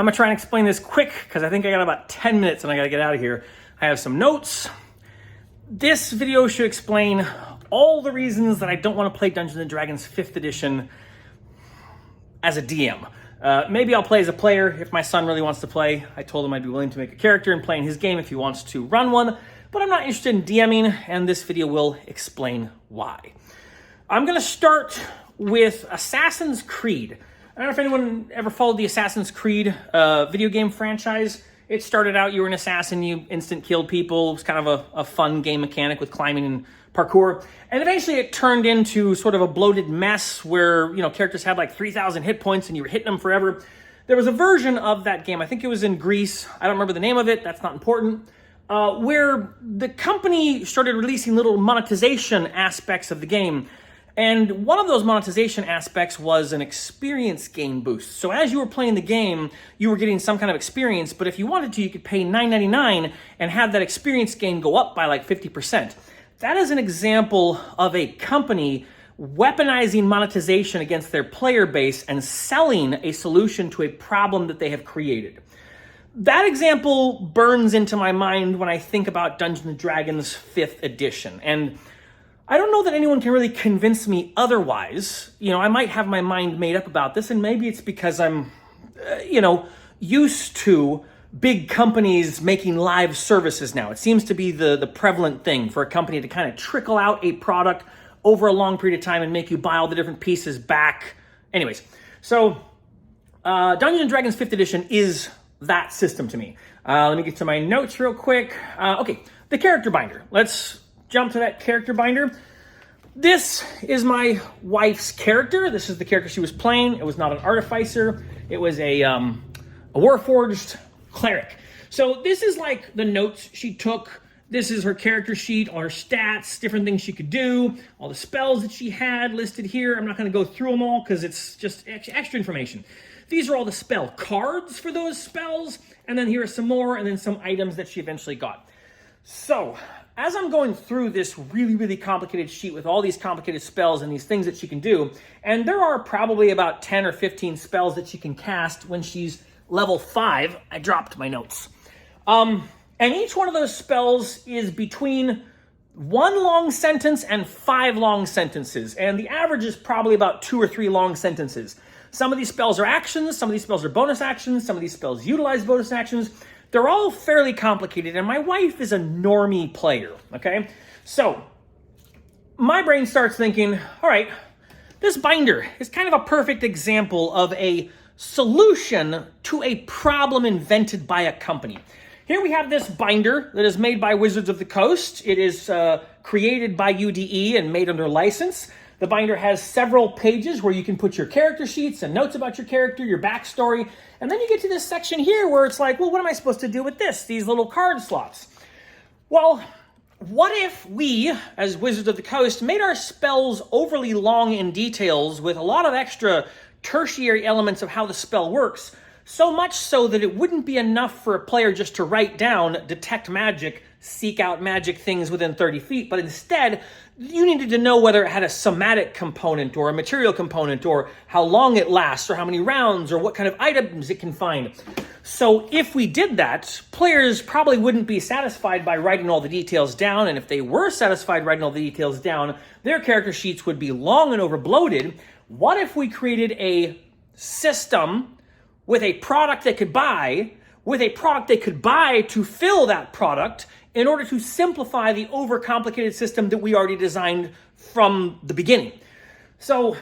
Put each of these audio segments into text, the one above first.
I'm gonna try and explain this quick because I think I got about 10 minutes and I gotta get out of here. I have some notes. This video should explain all the reasons that I don't want to play Dungeons & Dragons 5th edition as a DM. Maybe I'll play as a player if my son really wants to play. I told him I'd be willing to make a character and play in his game if he wants to run one, but I'm not interested in DMing, and this video will explain why. I'm gonna start with Assassin's Creed. I don't know if anyone ever followed the Assassin's Creed video game franchise. It started out, you were an assassin, you instant killed people. It was kind of a fun game mechanic with climbing and parkour. And eventually it turned into sort of a bloated mess where, characters had like 3,000 hit points and you were hitting them forever. There was a version of that game, I think it was in Greece, I don't remember the name of it, that's not important, where the company started releasing little monetization aspects of the game. And one of those monetization aspects was an experience gain boost. So as you were playing the game, you were getting some kind of experience, but if you wanted to, you could pay $9.99 and have that experience gain go up by like 50%. That is an example of a company weaponizing monetization against their player base and selling a solution to a problem that they have created. That example burns into my mind when I think about Dungeons & Dragons 5th edition. And I don't know that anyone can really convince me otherwise. I might have my mind made up about this, and maybe it's because I'm, used to big companies making live services now. It seems to be the prevalent thing for a company to kind of trickle out a product over a long period of time and make you buy all the different pieces back. Anyways, so Dungeons & Dragons 5th edition is that system to me. Let me get to my notes real quick. Okay, the character binder. Let's jump to that character binder. This is my wife's character. This is the character she was playing. It was not an artificer. It was a warforged cleric. So this is like the notes she took. This is her character sheet, all her stats, different things she could do, all the spells that she had listed here. I'm not going to go through them all because it's just extra information. These are all the spell cards for those spells, and then here are some more, and then some items that she eventually got. So as I'm going through this really, really complicated sheet with all these complicated spells and these things that she can do, and there are probably about 10 or 15 spells that she can cast when she's level 5. I dropped my notes. And each one of those spells is between 1 long sentence and 5 long sentences, and the average is probably about 2 or 3 long sentences. Some of these spells are actions, some of these spells are bonus actions, some of these spells utilize bonus actions. They're all fairly complicated, and my wife is a normie player, okay? So my brain starts thinking, all right, this binder is kind of a perfect example of a solution to a problem invented by a company. Here we have this binder that is made by Wizards of the Coast. It is created by UDE and made under license. The binder has several pages where you can put your character sheets and notes about your character, your backstory, and then you get to this section here where it's like, well, what am I supposed to do with this? These little card slots. Well, what if we, as Wizards of the Coast, made our spells overly long in details with a lot of extra tertiary elements of how the spell works, so much so that it wouldn't be enough for a player just to write down, detect magic, seek out magic things within 30 feet, but instead, you needed to know whether it had a somatic component or a material component or how long it lasts or how many rounds or what kind of items it can find. So if we did that, players probably wouldn't be satisfied by writing all the details down, and if they were satisfied writing all the details down, their character sheets would be long and over bloated. What if we created a system with a product they could buy, to fill that product in order to simplify the overcomplicated system that we already designed from the beginning? So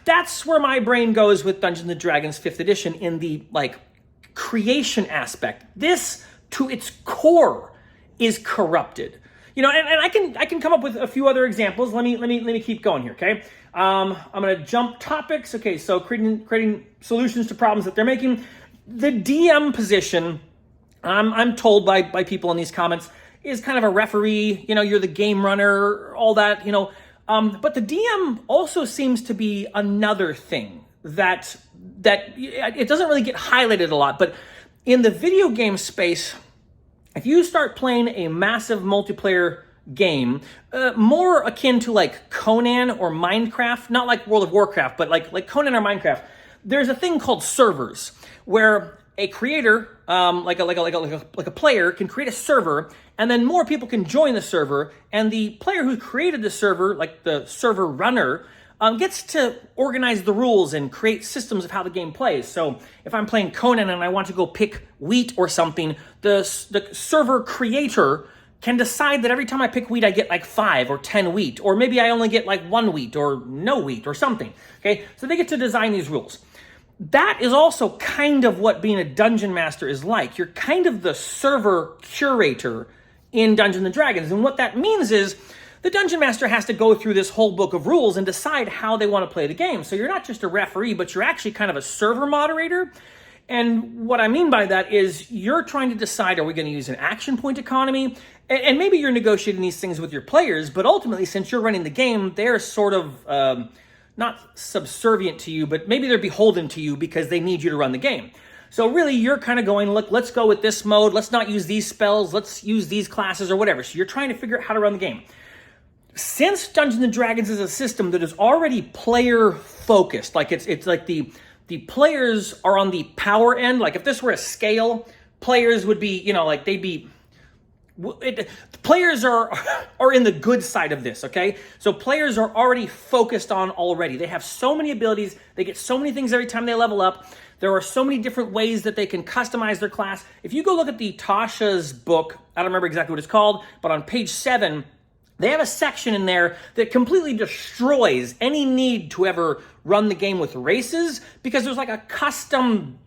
that's where my brain goes with Dungeons & Dragons 5th edition in the creation aspect. This, to its core, is corrupted. And I can come up with a few other examples. Let me keep going here, okay? I'm going to jump topics. Okay, so creating solutions to problems that they're making. The DM position, I'm told by people in these comments, is kind of a referee. You're the game runner, all that. But the DM also seems to be another thing that it doesn't really get highlighted a lot. But in the video game space, if you start playing a massive multiplayer game, more akin to like Conan or Minecraft, not like World of Warcraft, but like Conan or Minecraft, there's a thing called servers where a creator, like a player, can create a server, and then more people can join the server, and the player who created the server, like the server runner, gets to organize the rules and create systems of how the game plays. So if I'm playing Conan and I want to go pick wheat or something, the server creator can decide that every time I pick wheat, I get like 5 or 10 wheat, or maybe I only get like 1 wheat or no wheat or something. Okay, so they get to design these rules. That is also kind of what being a dungeon master is like. You're kind of the server curator in Dungeons and Dragons. And what that means is the dungeon master has to go through this whole book of rules and decide how they want to play the game. So you're not just a referee, but you're actually kind of a server moderator. And what I mean by that is you're trying to decide, are we going to use an action point economy? And maybe you're negotiating these things with your players, but ultimately, since you're running the game, they're sort of not subservient to you, but maybe they're beholden to you because they need you to run the game. So really, you're kind of going, look, let's go with this mode. Let's not use these spells. Let's use these classes or whatever. So you're trying to figure out how to run the game. Since Dungeons and Dragons is a system that is already player focused, like it's like the players are on the power end. Like if this were a scale, players would be, like they'd be. Players are in the good side of this, okay? So players are already focused on already. They have so many abilities. They get so many things every time they level up. There are so many different ways that they can customize their class. If you go look at the Tasha's book, I don't remember exactly what it's called, but on page 7, they have a section in there that completely destroys any need to ever run the game with races, because there's like a custom,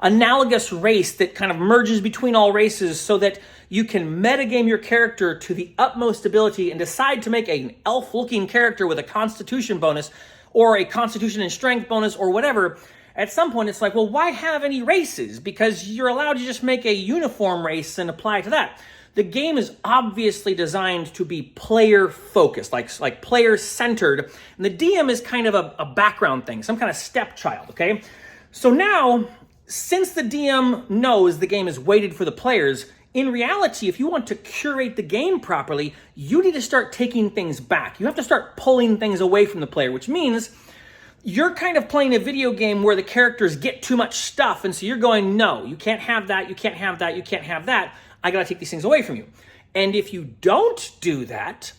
analogous race that kind of merges between all races so that you can metagame your character to the utmost ability and decide to make an elf-looking character with a constitution bonus or a constitution and strength bonus or whatever. At some point, it's like, well, why have any races? Because you're allowed to just make a uniform race and apply to that. The game is obviously designed to be player-focused, like player-centered. And the DM is kind of a background thing, some kind of stepchild, okay? So now, since the DM knows the game is weighted for the players, in reality, if you want to curate the game properly, you need to start taking things back. You have to start pulling things away from the player, which means you're kind of playing a video game where the characters get too much stuff, and so you're going, no, you can't have that, you can't have that, you can't have that. I gotta take these things away from you. And if you don't do that,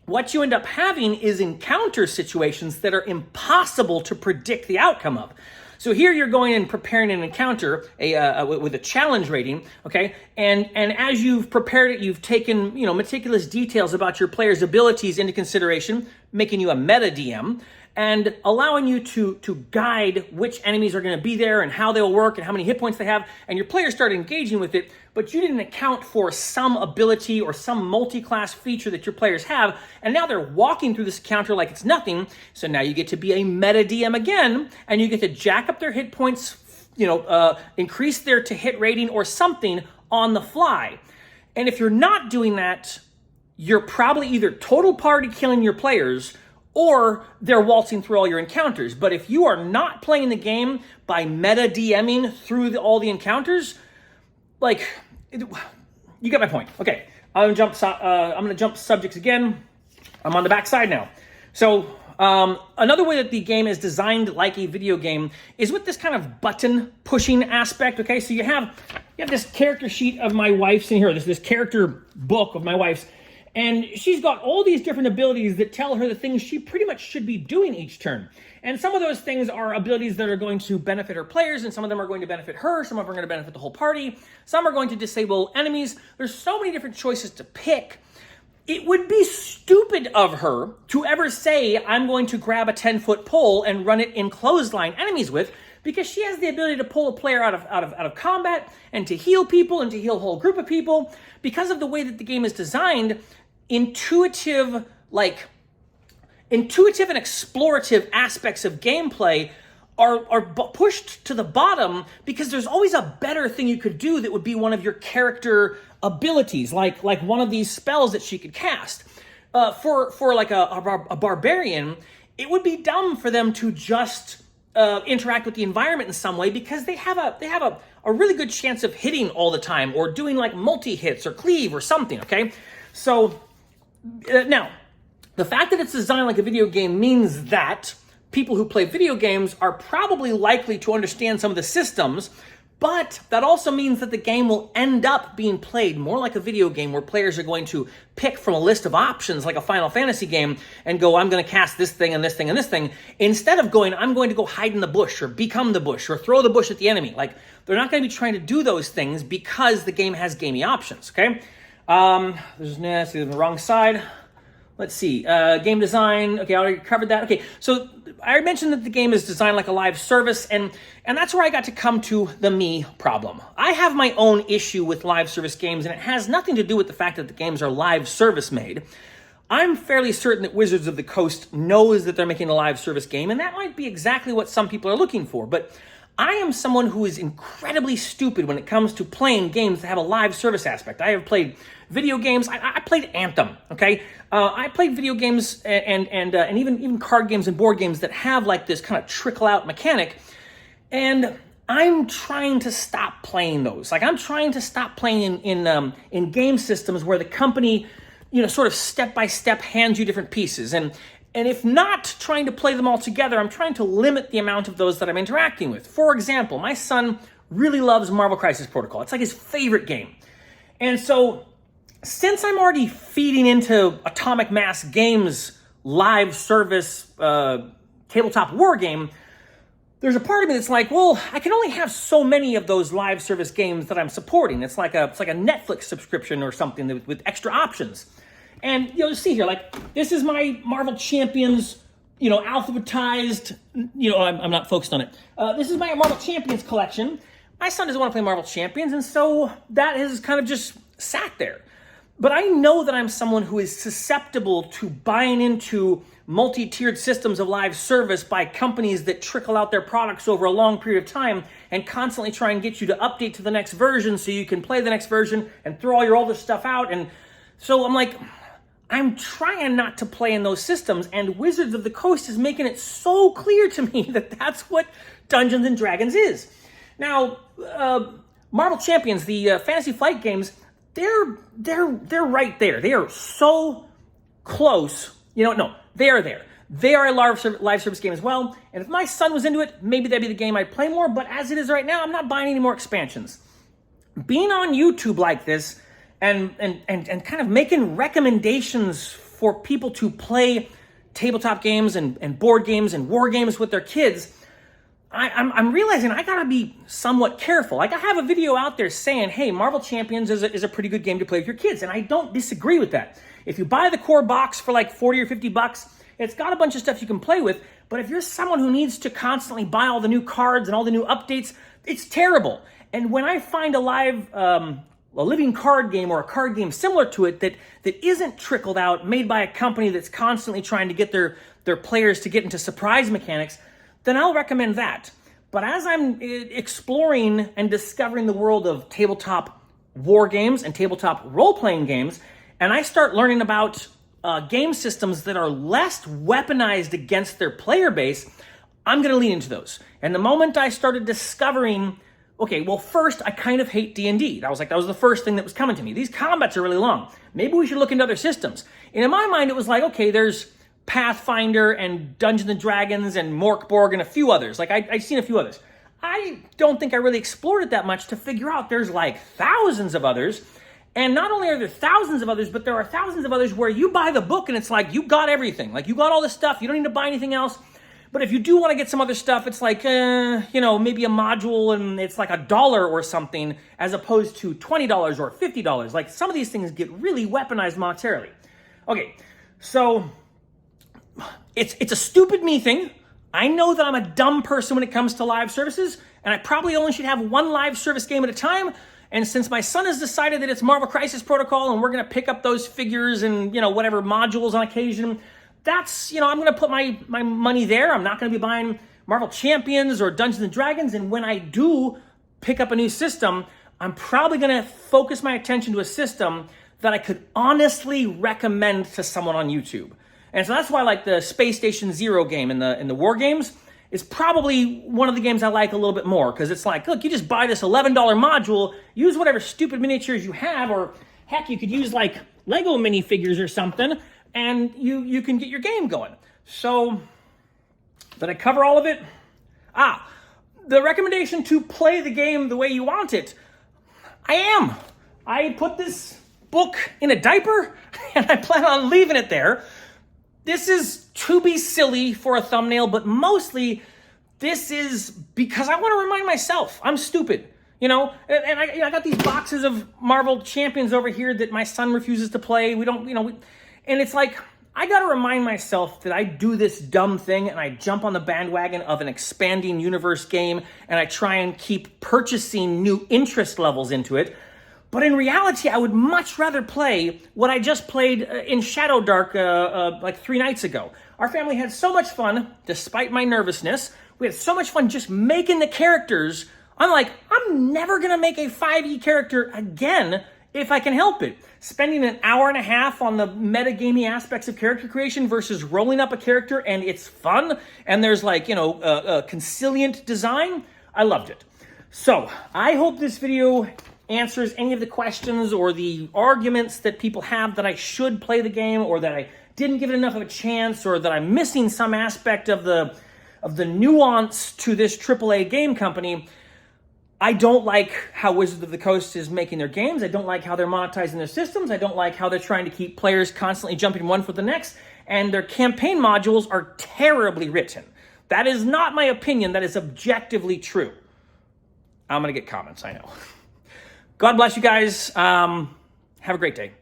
what you end up having is encounter situations that are impossible to predict the outcome of. So here you're going and preparing an encounter with a challenge rating, okay? And as you've prepared it, you've taken meticulous details about your player's abilities into consideration, making you a meta DM, and allowing you to guide which enemies are going to be there and how they'll work and how many hit points they have, and your players start engaging with it, but you didn't account for some ability or some multi-class feature that your players have, and now they're walking through this encounter like it's nothing, so now you get to be a meta DM again, and you get to jack up their hit points, increase their to-hit rating or something on the fly. And if you're not doing that, you're probably either total party killing your players or they're waltzing through all your encounters. But if you are not playing the game by meta DMing through all the encounters, you get my point. Okay, I'm gonna jump subjects again. I'm on the back side now. So another way that the game is designed like a video game is with this kind of button pushing aspect. Okay, so you have this character sheet of my wife's in here. This character book of my wife's. And she's got all these different abilities that tell her the things she pretty much should be doing each turn. And some of those things are abilities that are going to benefit her players, and some of them are going to benefit her, some of them are going to benefit the whole party, some are going to disable enemies. There's so many different choices to pick. It would be stupid of her to ever say, I'm going to grab a 10-foot pole and run it in clothesline enemies with, because she has the ability to pull a player out of combat and to heal people and to heal a whole group of people. Because of the way that the game is designed, intuitive and explorative aspects of gameplay are pushed to the bottom, because there's always a better thing you could do that would be one of your character abilities, like one of these spells that she could cast. For like a barbarian, it would be dumb for them to just interact with the environment in some way, because they have a really good chance of hitting all the time or doing like multi-hits or cleave or something, okay? So now, the fact that it's designed like a video game means that people who play video games are probably likely to understand some of the systems, But that also means that the game will end up being played more like a video game where players are going to pick from a list of options like a Final Fantasy game and go, I'm going to cast this thing and this thing and this thing, instead of going, I'm going to go hide in the bush or become the bush or throw the bush at the enemy. Like, they're not going to be trying to do those things because the game has gamey options, okay? There's the wrong side. Let's see, game design. Okay, I already covered that. Okay, so I already mentioned that the game is designed like a live service, and that's where I got to come to the me problem. I have my own issue with live service games, and it has nothing to do with the fact that the games are live service made. I'm fairly certain that Wizards of the Coast knows that they're making a live service game, and that might be exactly what some people are looking for, but I am someone who is incredibly stupid when it comes to playing games that have a live service aspect. I have played video games. I played Anthem, okay? I played video games and even card games and board games that have like this kind of trickle-out mechanic, and I'm trying to stop playing those. Like, I'm trying to stop playing in game systems where the company, sort of step-by-step hands you different pieces. And if not trying to play them all together, I'm trying to limit the amount of those that I'm interacting with. For example, my son really loves Marvel Crisis Protocol. It's like his favorite game. And so, since I'm already feeding into Atomic Mass Games live service tabletop war game, there's a part of me that's like, well, I can only have so many of those live service games that I'm supporting. It's like a Netflix subscription or something with extra options. And you'll see here, like, this is my Marvel Champions, alphabetized, I'm not focused on it. This is my Marvel Champions collection. My son doesn't want to play Marvel Champions, and so that has kind of just sat there. But I know that I'm someone who is susceptible to buying into multi-tiered systems of live service by companies that trickle out their products over a long period of time and constantly try and get you to update to the next version so you can play the next version and throw all your older stuff out. And so I'm like, I'm trying not to play in those systems, and Wizards of the Coast is making it so clear to me that that's what Dungeons and Dragons is. Now, Marvel Champions, the Fantasy Flight games, they're right there. They are so close. No, they are there. They are a live service game as well. And if my son was into it, maybe that'd be the game I'd play more. But as it is right now, I'm not buying any more expansions. Being on YouTube like this and kind of making recommendations for people to play tabletop games and board games and war games with their kids, I'm realizing I gotta be somewhat careful. Like, I have a video out there saying, hey, Marvel Champions is a pretty good game to play with your kids, and I don't disagree with that. If you buy the core box for like 40 or 50 bucks, it's got a bunch of stuff you can play with, but if you're someone who needs to constantly buy all the new cards and all the new updates, it's terrible. And when I find a living card game or a card game similar to it that isn't trickled out, made by a company that's constantly trying to get their players to get into surprise mechanics, then I'll recommend that. But as I'm exploring and discovering the world of tabletop war games and tabletop role-playing games, and I start learning about game systems that are less weaponized against their player base, I'm going to lean into those. And the moment I started discovering, okay, well, first, I kind of hate D&D. That was the first thing that was coming to me. These combats are really long. Maybe we should look into other systems. And in my mind, it was like, okay, there's Pathfinder and Dungeons and Dragons and Morkborg and a few others. Like, I've seen a few others. I don't think I really explored it that much to figure out there's like thousands of others. And not only are there thousands of others, but there are thousands of others where you buy the book and it's like, you got everything. Like, you got all this stuff. You don't need to buy anything else. But if you do want to get some other stuff, it's like, maybe a module and it's like $1 or something as opposed to $20 or $50. Like, some of these things get really weaponized monetarily. Okay, so it's a stupid me thing. I know that I'm a dumb person when it comes to live services, and I probably only should have one live service game at a time. And since my son has decided that it's Marvel Crisis Protocol and we're going to pick up those figures and, whatever modules on occasion, that's, I'm going to put my money there. I'm not going to be buying Marvel Champions or Dungeons and Dragons. And when I do pick up a new system, I'm probably going to focus my attention to a system that I could honestly recommend to someone on YouTube. And so that's why, like, the Space Station Zero game in the war games is probably one of the games I like a little bit more, because it's like, look, you just buy this $11 module, use whatever stupid miniatures you have, or heck, you could use like Lego minifigures or something, and you can get your game going. So, did I cover all of it? The recommendation to play the game the way you want it, I am. I put this book in a diaper and I plan on leaving it there. This is to be silly for a thumbnail, but mostly this is because I want to remind myself I'm stupid. You know, and I got these boxes of Marvel Champions over here that my son refuses to play. We don't, and it's like, I got to remind myself that I do this dumb thing and I jump on the bandwagon of an expanding universe game and I try and keep purchasing new interest levels into it. But in reality, I would much rather play what I just played in Shadow Dark like 3 nights ago. Our family had so much fun, despite my nervousness. We had so much fun just making the characters. I'm like, I'm never going to make a 5e character again if I can help it. Spending an hour and a half on the metagamey aspects of character creation versus rolling up a character and it's fun and there's like, consilient design. I loved it. So I hope this video answers any of the questions or the arguments that people have that I should play the game or that I didn't give it enough of a chance or that I'm missing some aspect of the nuance to this AAA game company. I don't like how Wizards of the Coast is making their games. I don't like how they're monetizing their systems. I don't like how they're trying to keep players constantly jumping one for the next. And their campaign modules are terribly written. That is not my opinion. That is objectively true. I'm going to get comments, I know. God bless you guys. Have a great day.